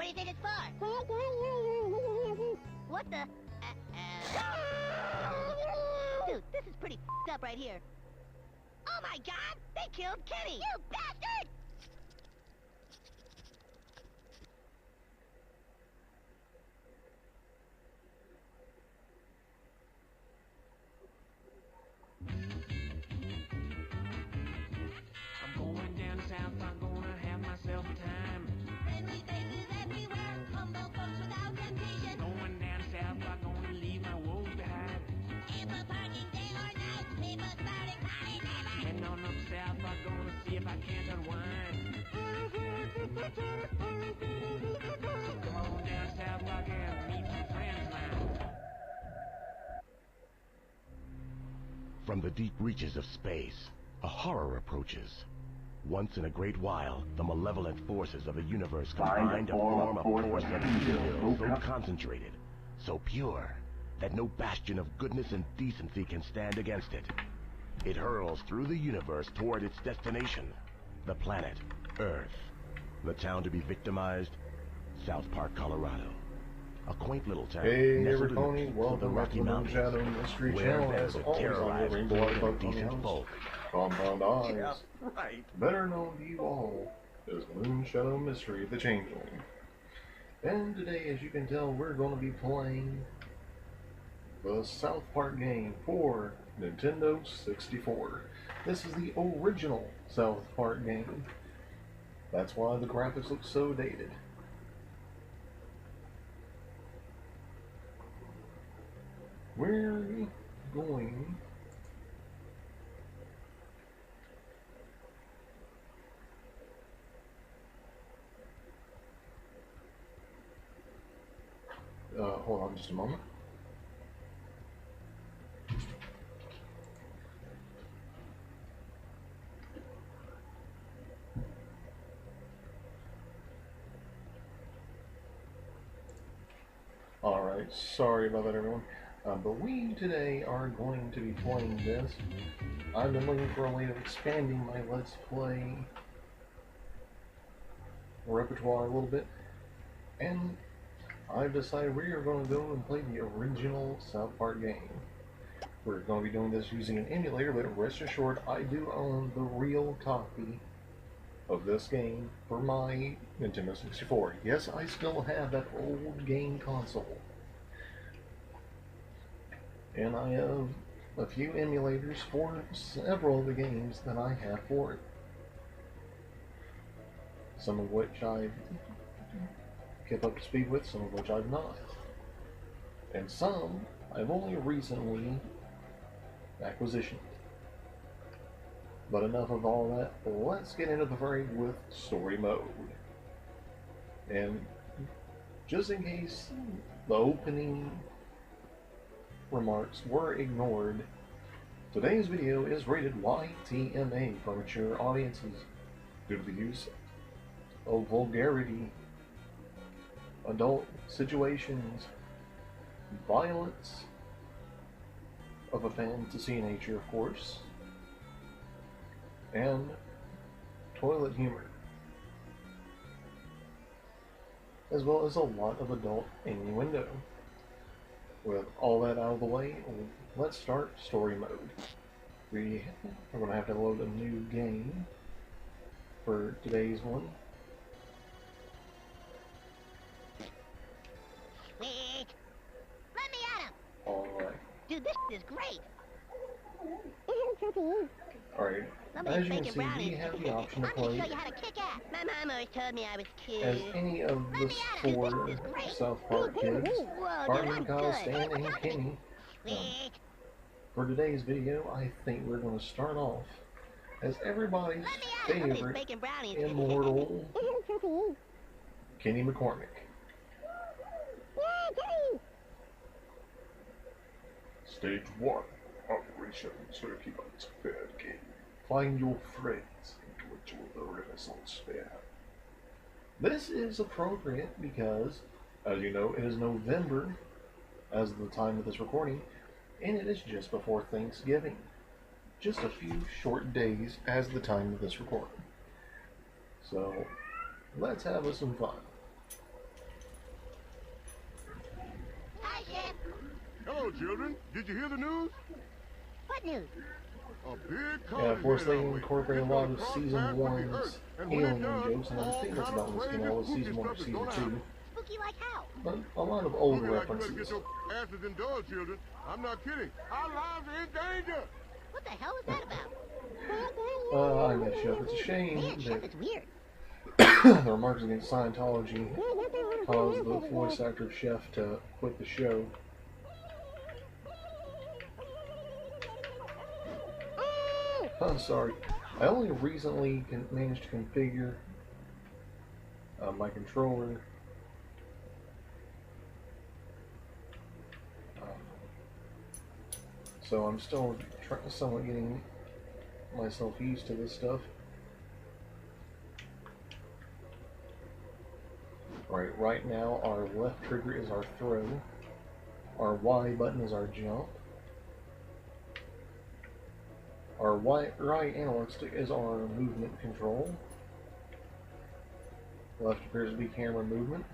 do you think it's for? What the? Dude, this is pretty f***ed up right here. Oh my god! They killed Kenny! You bastard! I'm going down south, I'm gonna have myself a time. Friendly faces everywhere, humble folks without temptation. Going down south, I'm gonna leave my woes behind. Ample parking day or night, people spouting party neighbors. Heading on up south, I'm gonna see if I can't unwind. Come on down south, I can meet some friends of mine. From the deep reaches of space, a horror approaches. Once in a great while, the malevolent forces of a universe combine to form a force of evil so concentrated, so pure, that no bastion of goodness and decency can stand against it. It hurls through the universe toward its destination, the planet Earth. The town to be victimized, South Park, Colorado. A quaint little town Hey nestled everybody, in the peaks of the welcome back Rocky to the Mountains, Moonshadow Mystery where channel. there's As a always, I'm your terrorized rainbow horde bug of on the decent house. folk. Compound Eyes, Yeah, right. better known to you all as Moonshadow Mystery, the Changeling. And today, as you can tell, we're going to be playing the South Park game for Nintendo 64. This is the original South Park game. That's why the graphics look so dated. We're going hold on just a moment. Alright, sorry about that everyone. But we today are going to be playing this. I've been looking for a way of expanding my Let's Play repertoire a little bit, and I've decided we are going to go and play the original South Park game. We're going to be doing this using an emulator, but rest assured I do own the real copy of this game for my Nintendo 64. Yes, I still have that old game console. And I have a few emulators for several of the games that I have for it. Some of which I've kept up to speed with, some of which I've not. And some I've only recently acquisitioned. But enough of all that, let's get into the fray with story mode. And just in case the opening remarks were ignored, today's video is rated YTMA for mature audiences due to the use of vulgarity, adult situations, violence of a fantasy nature, of course, and toilet humor, as well as a lot of adult innuendo. With all that out of the way, let's start story mode. We are going to have to load a new game for today's one. Wait! Let me at him! Alright. Dude, this is great! Alright. As you can see, we have the option to I'm gonna play show you how to kick ass. My mom always told me I was cute. as any of the four South Park kids, Whoa, dude, Barney, I'm Kyle, good. Stan, and Kenny. Wait! For today's video, I think we're going to start off as everybody's Let me at him! Somebody's favorite baking brownies. immortal Kenny McCormick. Stage 1, Operation Circuit's Fair Game. Find your friends and ritual the Renaissance Fair. This is appropriate because, as you know, it is November as of the time of this recording, and it is just before Thanksgiving. Just a few short days as the time of this recording. So, let's have us some fun. Hello, children. Did you hear the news? What news? A big Yeah, of course, they incorporate a lot of Season 1's alien jokes, and I think that's about what's going on with Season 1 or Season 2. Spooky like how? But a lot of old Like you better get references. your asses indoors, children. I'm not kidding. Our lives are in danger. What the hell was that about? I guess, Chef, it's a shame Man, Chef, that it's weird. the remarks against Scientology caused the voice actor Chef to quit the show. I'm sorry. I only recently managed to configure my controller. So I'm still somewhat getting myself used to this stuff. Right now our left trigger is our throw. Our Y button is our jump. Our right analog stick is our movement control. Left appears to be camera movement.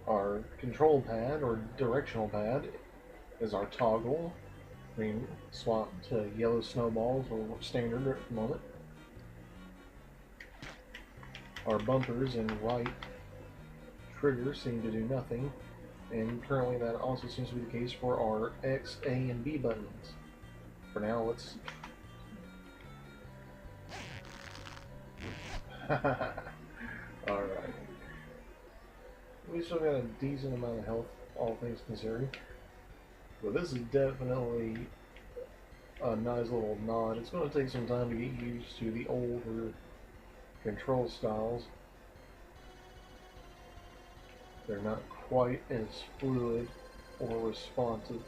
Our control pad or directional pad is our toggle. We can swap to yellow snowballs or standard at the moment. Our bumpers and right trigger seem to do nothing, and currently that also seems to be the case for our X, A, and B buttons. For now, let's... Alright. We still got a decent amount of health, all things considered. But this is definitely a nice little nod. It's going to take some time to get used to the older control styles. They're not quite as fluid or responsive.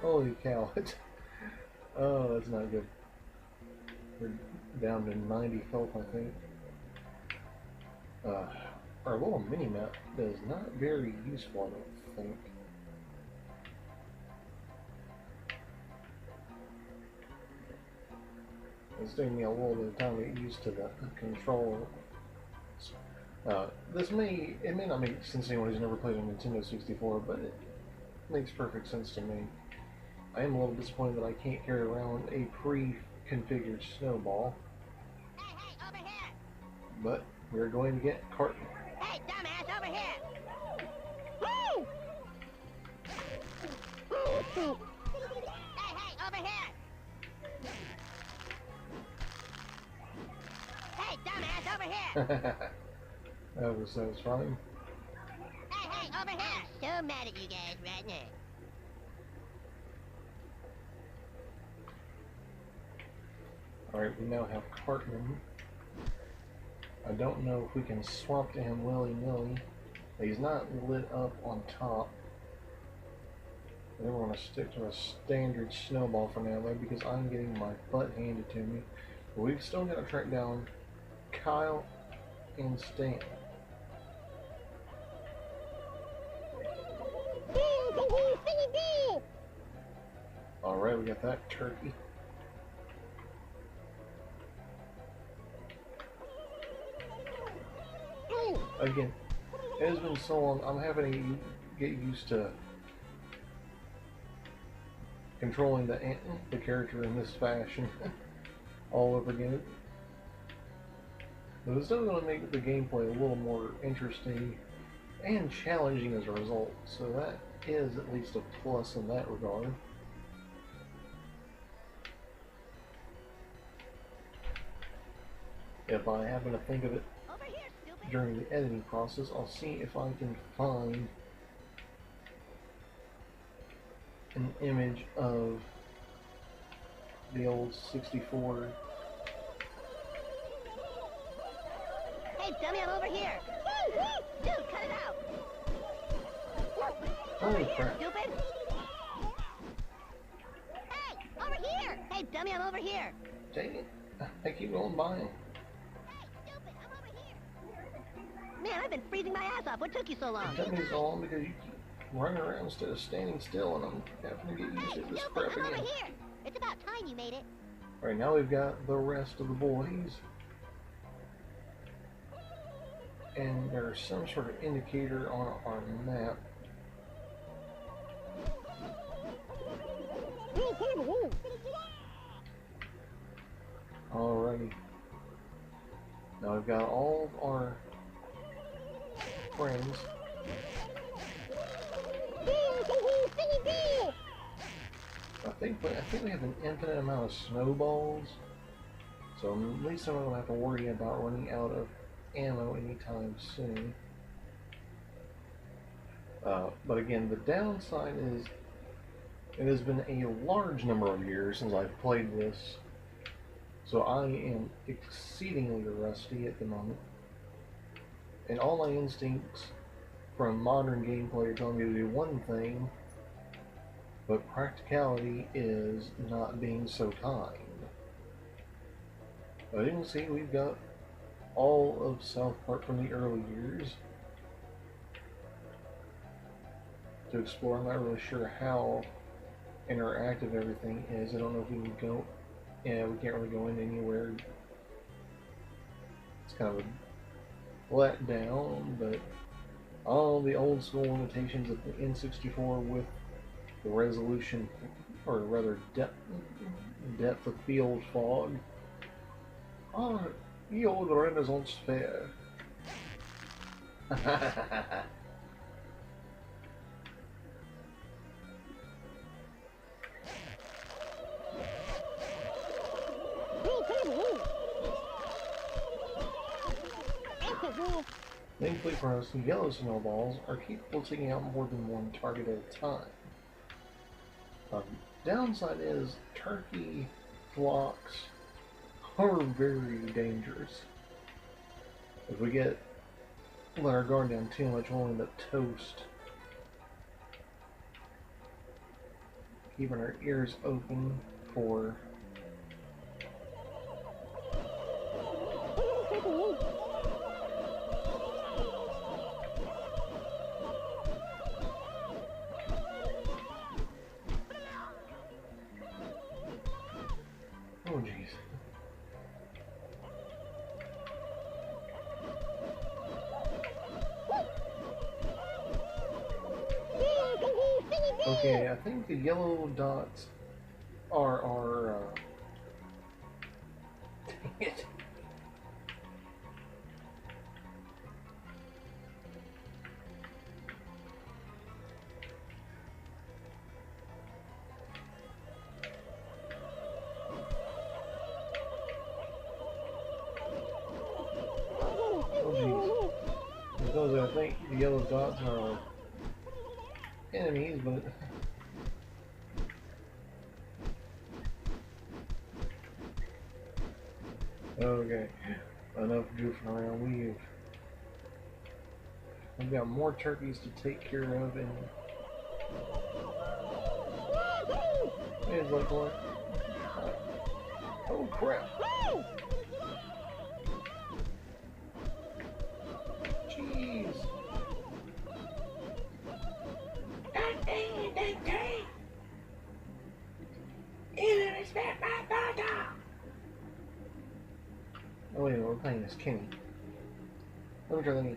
Holy cow. Oh, that's not good. We're down to 90 health, I think. Our little mini-map is not very useful, I don't think. It's taking me a little bit of time to get used to the controller. It may not make sense to anyone who's never played a Nintendo 64, but it makes perfect sense to me. I am a little disappointed that I can't carry around a pre-configured snowball. Hey, over here! But we're going to get Carton. Hey, dumbass, over here! Woo! Hey, over here! Hey, dumbass, over here! That was satisfying. Hey, over here! I'm so mad at you guys right now. Alright, we now have Cartman. I don't know if we can swap to him willy-nilly. He's not lit up on top. I think we're going to stick to a standard snowball for now, though, because I'm getting my butt handed to me. But we've still got to track down Kyle and Stan. Alright, we got that turkey. Again, it has been so long, I'm having to get used to controlling the character in this fashion all over again. But it's still going to make the gameplay a little more interesting and challenging as a result, so that is at least a plus in that regard. If I happen to think of it during the editing process, I'll see if I can find an image of the old 64. Hey, dummy, I'm over here! Dude, cut it out! Holy crap. Stupid! Hey, over here! Hey, dummy, I'm over here! Dang it. I keep going by him. Man, I've been freezing my ass off. What took you so long? It took me so long because you keep running around instead of standing still, and I'm having to get used to this crap I'm over again. here. It's about time you made it. Alright, now we've got the rest of the boys. And there's some sort of indicator on our map. Alrighty. Now we've got all of our friends. I think we have an infinite amount of snowballs, so at least I'm not going to have to worry about running out of ammo anytime soon. But again, the downside is it has been a large number of years since I've played this, so I am exceedingly rusty at the moment, and all my instincts from modern gameplay are telling me to do one thing, but practicality is not being so kind. But you can see we've got all of South Park from the early years to explore. I'm not really sure how interactive everything is. I don't know if we can go. Yeah, we can't really go in anywhere. It's kind of a letdown, but all the old school limitations of the N64 with the resolution, or rather depth of field fog. Ah, the old Renaissance fair. Thankfully for us, yellow snowballs are capable of taking out more than one target at a time. Downside is turkey flocks are very dangerous. If we let our guard down too much, we'll end up toast. Keeping our ears open for oh jeez. Okay, I think the yellow dots are our dang it. Oh jeez. Because I think the yellow dots are our enemies, but okay, enough goofing around. We've got more turkeys to take care of, and it's like what? Oh crap! Jeez! Oh wait, we're playing as Kenny. Let me try the knee.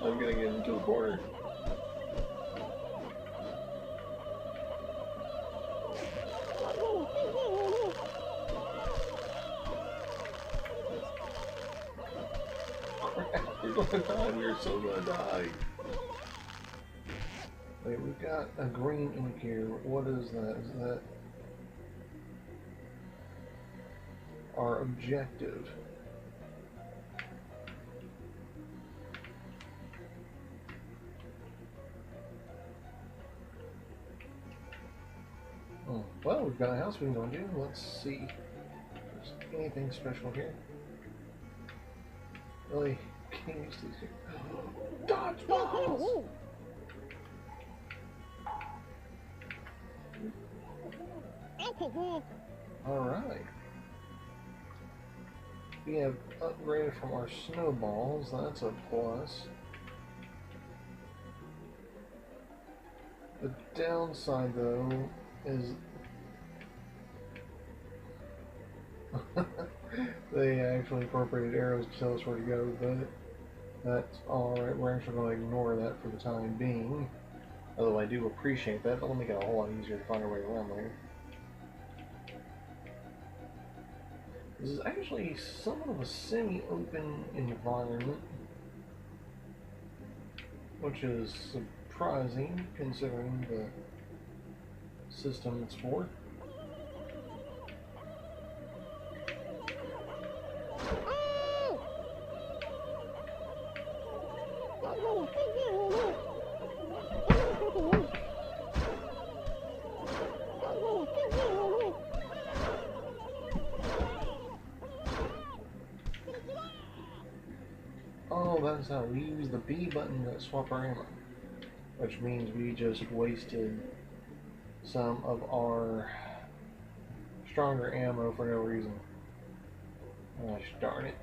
I'm gonna get into the corner. Crap, we're gonna die. We're so gonna die. Wait, we've got a green indicator. What is that? Is that our objective? Oh, well, we've got a house we can go into. Let's see if there's anything special here. Really can't use these here. Dodgeballs! Alright. We have upgraded from our snowballs. That's a plus. The downside, though, is they actually incorporated arrows to tell us where to go, but that's alright. We're actually going to ignore that for the time being. Although I do appreciate that, it'll make it a whole lot easier to find our way around later. This is actually somewhat of a semi-open environment, which is surprising considering the system it's for. Oh, that's how we use the B button to swap our ammo. Which means we just wasted some of our stronger ammo for no reason. Gosh darn it.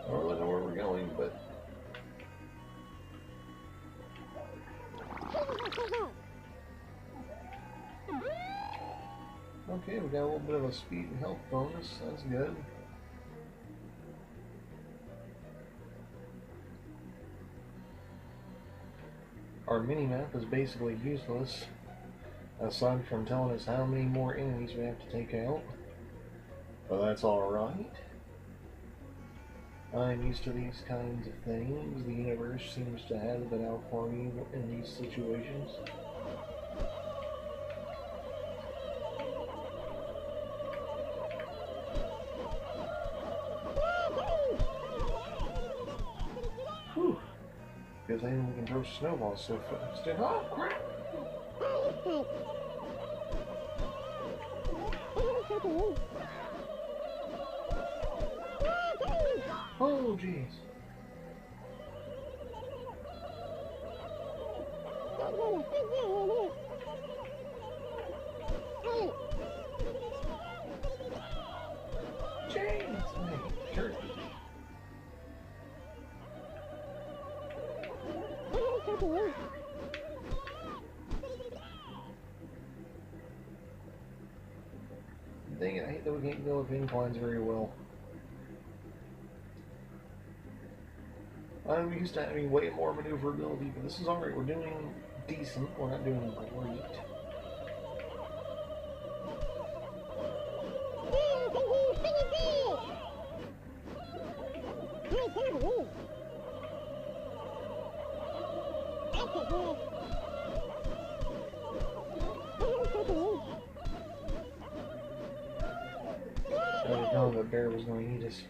I don't really know where we're going, but okay, we got a little bit of a speed and health bonus. That's good. Our mini-map is basically useless, aside from telling us how many more enemies we have to take out. But that's alright. I'm used to these kinds of things. The universe seems to have it out for me in these situations. Whew. Good thing we can throw snowballs so fast. Oh, crap! Oh, jeez. Jeez, my turkey. Dang it, I hate that we can't go with inclines very well. I'm used to having way more maneuverability, but this is alright. We're doing decent. We're not doing great. I didn't know that bear was going to eat us.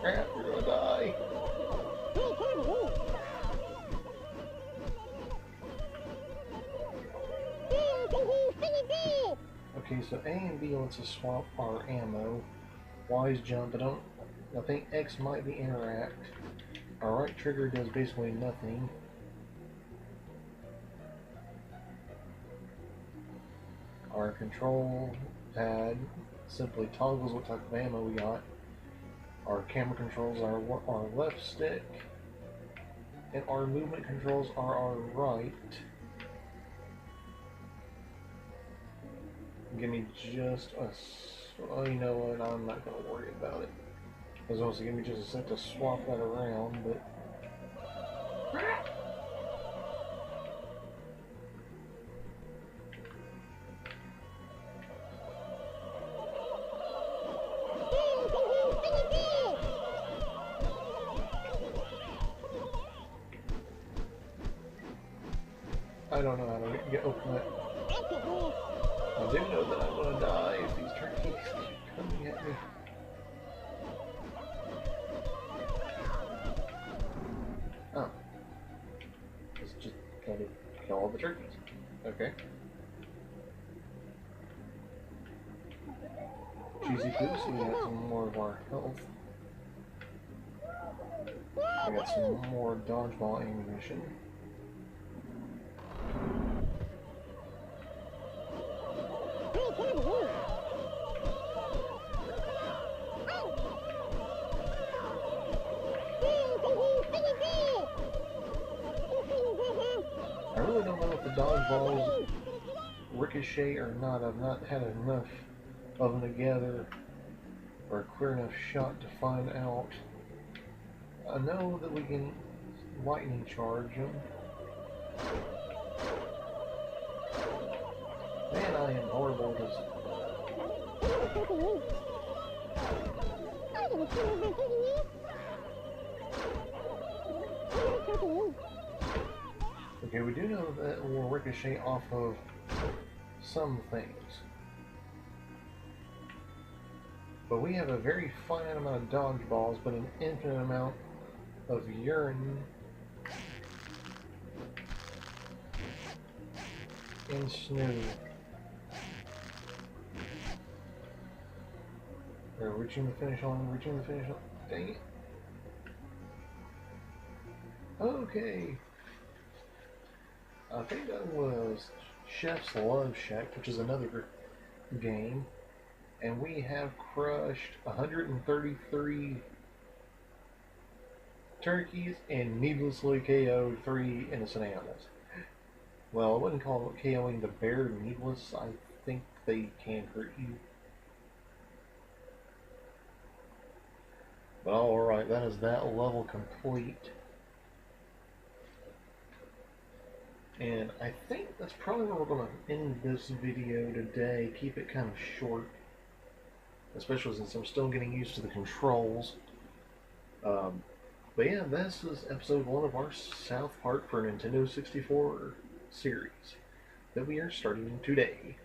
Crap, we're gonna die. Okay, so A and B lets us swap our ammo. Y's jump. I think X might be interact. Our right trigger does basically nothing. Our control pad simply toggles what type of ammo we got. Our camera controls are our left stick, and our movement controls are our right. Give me just a... Oh, you know what? I'm not going to worry about it. I was also give me just a sec to swap that around, but... I don't know how to open it. I do know that I'm gonna die if these turkeys keep coming at me. Oh. Let's just kind of kill all the turkeys. Okay. Cheesy poo, so we got some more of our health. We got some more dodgeball ammunition. I really don't know if the dodgeballs ricochet or not. I've not had enough of them together or a clear enough shot to find out. I know that we can lightning charge them. Man, I am horrible at this. Okay, we do know that it will ricochet off of some things. But we have a very finite amount of dodgeballs, but an infinite amount of urine and snoo. We're reaching the finish line, reaching the finish line. Dang it. Okay. I think that was Chef's Love Shack, which is another game. And we have crushed 133 turkeys and needlessly KO'd 3 innocent animals. Well, I wouldn't call it KOing the bear needless. I think they can hurt you. But alright, that is that level complete. And I think that's probably where we're going to end this video today. Keep it kind of short. Especially since I'm still getting used to the controls. But yeah, this is episode 1 of our South Park for Nintendo 64 series that we are starting today.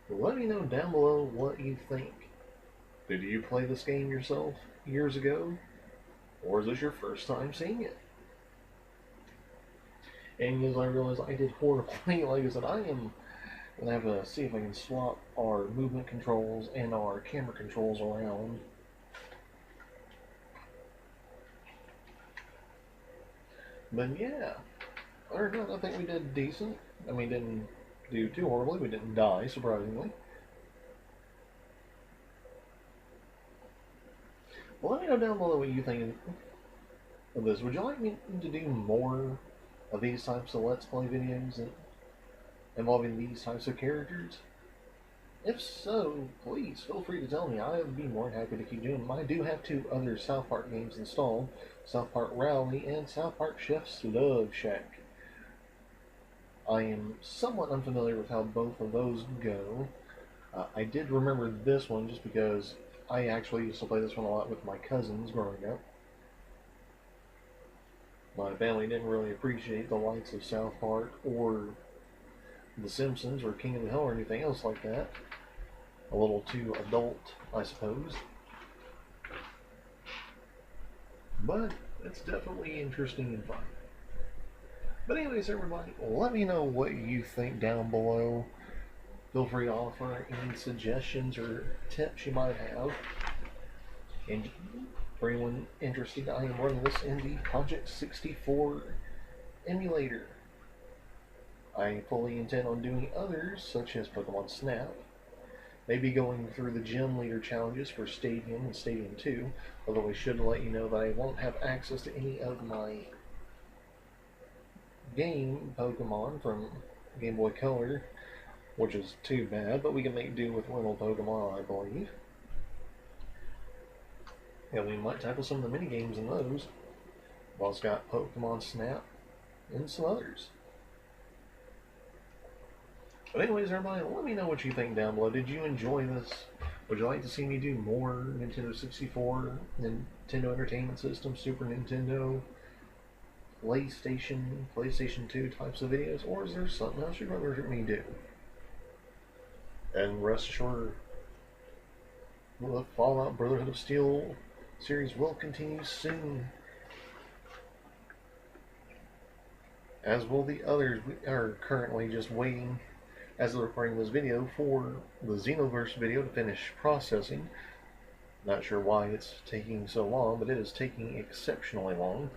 Let me know down below what you think. Did you play this game yourself years ago? Or is this your first time seeing it? And as I realized I did horribly, like I said, I am going to have to see if I can swap our movement controls and our camera controls around. But yeah, other than that, I think we did decent. I mean, didn't do too horribly. We didn't die, surprisingly. Well, let me know down below what you think of this. Would you like me to do more of these types of Let's Play videos involving these types of characters? If so, please feel free to tell me. I would be more than happy to keep doing them. I do have 2 other South Park games installed, South Park Rally and South Park Chef's Love Shack. I am somewhat unfamiliar with how both of those go. I did remember this one just because I actually used to play this one a lot with my cousins growing up. My family didn't really appreciate the likes of South Park or The Simpsons or King of the Hill or anything else like that. A little too adult, I suppose. But it's definitely interesting and fun. But anyways, everybody, let me know what you think down below. Feel free to offer any suggestions or tips you might have. And for anyone interested, I am running this in the Project 64 emulator. I fully intend on doing others, such as Pokemon Snap. Maybe going through the gym leader challenges for Stadium and Stadium 2, although I should let you know that I won't have access to any of my game Pokemon from Game Boy Color, which is too bad, but we can make do with little Pokemon, I believe. Yeah, we might tackle some of the mini games in those. I've also got Pokemon Snap and some others. But anyways, everybody, let me know what you think down below. Did you enjoy this? Would you like to see me do more Nintendo 64, Nintendo Entertainment System, Super Nintendo, PlayStation 2 types of videos, or is there something else you'd rather me do? And rest assured, the Fallout Brotherhood of Steel series will continue soon, as will the others. We are currently just waiting, as of recording this video, for the Xenoverse video to finish processing. Not sure why it's taking so long, but it is taking exceptionally long.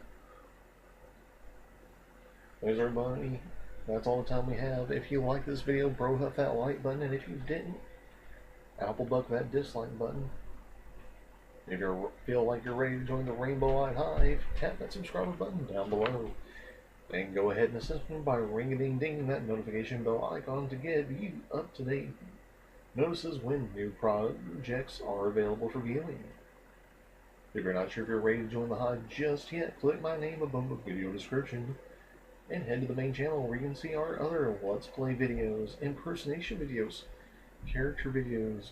There's everybody. That's all the time we have. If you like this video, bro, hit that like button, and if you didn't, apple buck that dislike button. If you feel like you're ready to join the Rainbow Eyed Hive, tap that subscribe button down below. And go ahead and assist me by ring-a-ding-ding that notification bell icon to give you up-to-date notices when new projects are available for viewing. If you're not sure if you're ready to join the Hive just yet, click my name above the video description and head to the main channel where you can see our other Let's Play videos, impersonation videos, character videos,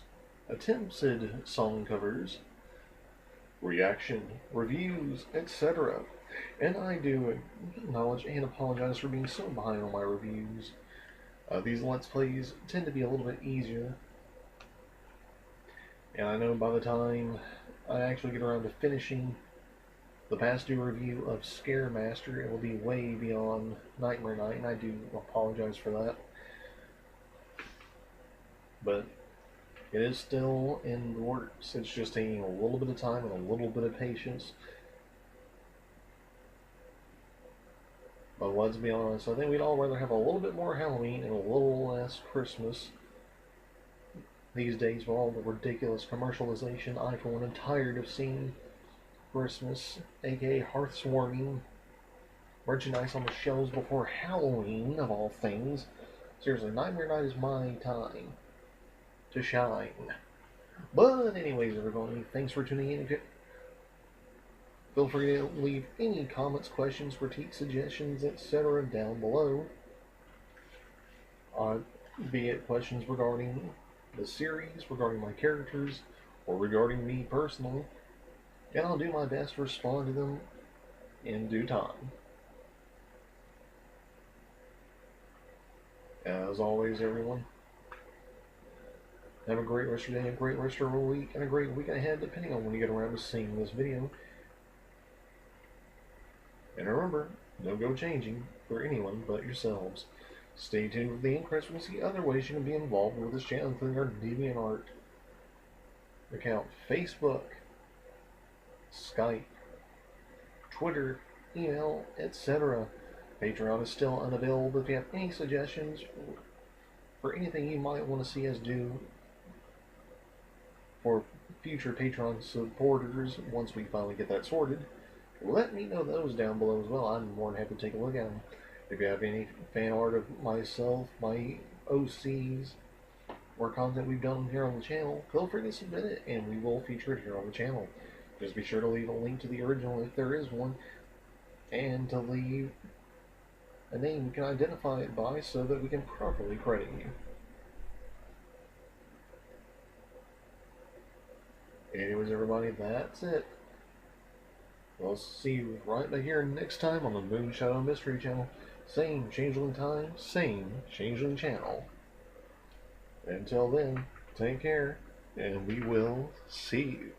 attempted song covers, reaction, reviews, etc. And I do acknowledge and apologize for being so behind on my reviews. These Let's Plays tend to be a little bit easier, and I know by the time I actually get around to finishing the past due review of Scare Master, it will be way beyond Nightmare Night, and I do apologize for that. But it is still in the works. It's just taking a little bit of time and a little bit of patience. But let's be honest, I think we'd all rather have a little bit more Halloween and a little less Christmas these days with all the ridiculous commercialization. I, for one, am tired of seeing Christmas, aka hearthwarming merchandise on the shelves before Halloween, of all things. Seriously, Nightmare Night is my time to shine. But anyways, everybody, thanks for tuning in. Feel free to leave any comments, questions, critiques, suggestions, etc. down below. Be it questions regarding the series, regarding my characters, or regarding me personally. And I'll do my best to respond to them in due time. As always, everyone, have a great rest of your day, a great rest of your week, and a great week ahead, depending on when you get around to seeing this video. And remember, don't go changing for anyone but yourselves. Stay tuned with the Inquest to see other ways you can be involved with this channel, including our DeviantArt account, Facebook, Skype, Twitter, email, etc. Patreon is still unavailable, but if you have any suggestions for anything you might want to see us do for future Patreon supporters, once we finally get that sorted, let me know those down below as well. I'm more than happy to take a look at them. If you have any fan art of myself, my OCs, or content we've done here on the channel, feel free to submit it and we will feature it here on the channel. Just be sure to leave a link to the original if there is one, and to leave a name you can identify it by so that we can properly credit you. Anyways, everybody, that's it. We'll see you right back here next time on the Moonshadow Mystery channel. Same changeling time, same changeling channel. Until then, take care, and we will see you.